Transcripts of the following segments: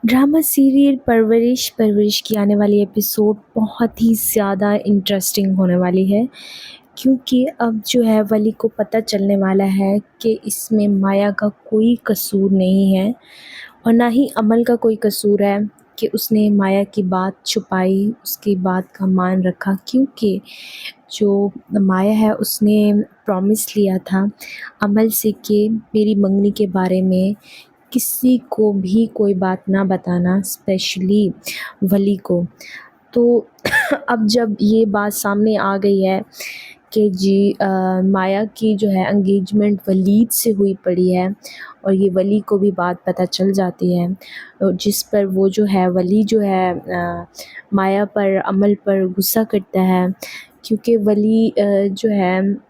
Drama serial परवरिश की आने वाली एपिसोड बहुत ही ज़्यादा इंटरेस्टिंग होने वाली है, क्योंकि अब जो है वली को पता चलने वाला है कि इसमें माया का कोई कसूर नहीं है और ना ही अमल का कोई कसूर है कि उसने माया की बात छुपाई, उसकी बात का मान रखा, क्योंकि जो माया है उसने प्रॉमिस लिया था अमल से कि मेरी मंगनी के बारे में किसी को भी कोई बात ना बताना, स्पेशली वली को। तो अब जब ये बात सामने आ गई है कि माया की जो है एंगेजमेंट वलीद से हुई पड़ी है और ये वली को भी बात पता चल जाती है, और जिस पर वो जो है वली जो है माया पर अमल पर गुस्सा करता है, क्योंकि वली जो है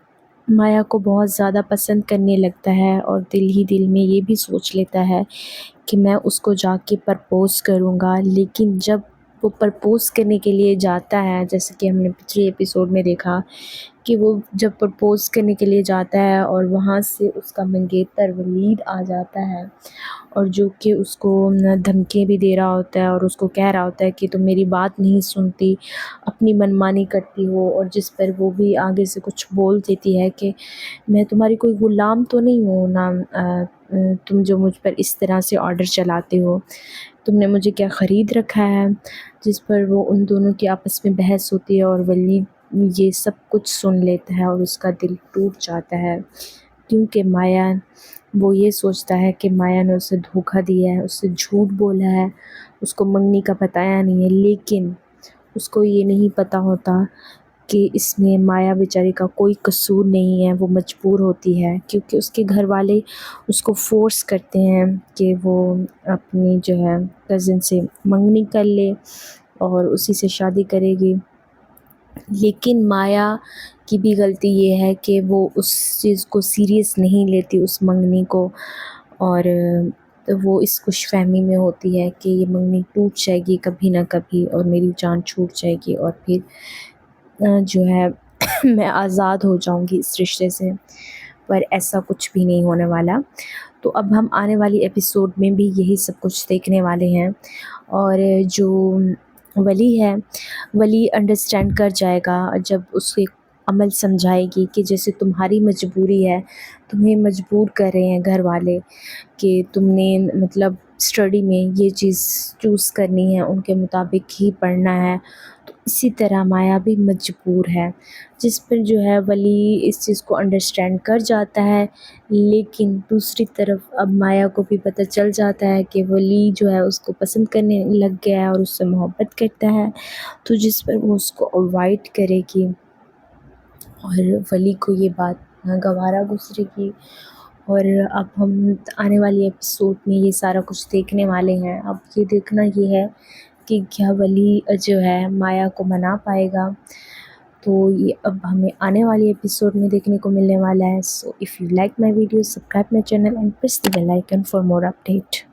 माया को बहुत ज़्यादा पसंद करने लगता है और दिल ही दिल में ये भी सोच लेता है कि मैं उसको जाके प्रपोज़ करूँगा। लेकिन जब वो प्रपोज़ करने के लिए जाता है, जैसे कि हमने पिछले एपिसोड में देखा कि वो जब प्रपोज़ करने के लिए जाता है और वहाँ से उसका मंगेतर वलीद आ जाता है और जो कि उसको धमकियाँ भी दे रहा होता है और उसको कह रहा होता है कि तुम मेरी बात नहीं सुनती, अपनी मनमानी करती हो, और जिस पर वो भी आगे से कुछ बोल देती है कि मैं तुम्हारी कोई ग़ुलाम तो नहीं हूँ ना, तुम जो मुझ पर इस तरह से ऑर्डर चलाते हो, तुमने मुझे क्या ख़रीद रखा है। जिस पर वो उन दोनों की आपस में बहस होती है और वली ये सब कुछ सुन लेता है और उसका दिल टूट जाता है, क्योंकि वो ये सोचता है कि माया ने उसे धोखा दिया है, उससे झूठ बोला है, उसको मंगनी का बताया नहीं है। लेकिन उसको ये नहीं पता होता कि इसमें माया बेचारी का कोई कसूर नहीं है, वो मजबूर होती है क्योंकि उसके घर वाले उसको फ़ोर्स करते हैं कि वो अपनी जो है कज़न से मंगनी कर ले और उसी से शादी करेगी। लेकिन माया की भी गलती ये है कि वो उस चीज़ को सीरियस नहीं लेती, उस मंगनी को, और वो इस खुशफ़हमी में होती है कि ये मंगनी टूट जाएगी कभी ना कभी और मेरी जान छूट जाएगी और फिर जो है मैं आज़ाद हो जाऊंगी इस रिश्ते से। पर ऐसा कुछ भी नहीं होने वाला। तो अब हम आने वाली एपिसोड में भी यही सब कुछ देखने वाले हैं, और जो वली है, वली अंडरस्टैंड कर जाएगा जब उसे अमल समझाएगी कि जैसे तुम्हारी मजबूरी है, तुम्हें मजबूर कर रहे हैं घर वाले कि तुमने मतलब स्टडी में ये चीज़ चूज़ करनी है, उनके मुताबिक ही पढ़ना है। तो इसी तरह माया भी मजबूर है, जिस पर जो है वली इस चीज़ को अंडरस्टैंड कर जाता है। लेकिन दूसरी तरफ अब माया को भी पता चल जाता है कि वली जो है उसको पसंद करने लग गया है और उससे मोहब्बत करता है, तो जिस पर वो उसको अवॉइड करेगी और वली को ये बात नागवारा गुजरेगी। और अब हम आने वाली एपिसोड में ये सारा कुछ देखने वाले हैं। अब ये देखना ये है कि क्या वली जो है माया को मना पाएगा, तो ये अब हमें आने वाली एपिसोड में देखने को मिलने वाला है। So if you like my video, subscribe my channel and press the bell icon for more update.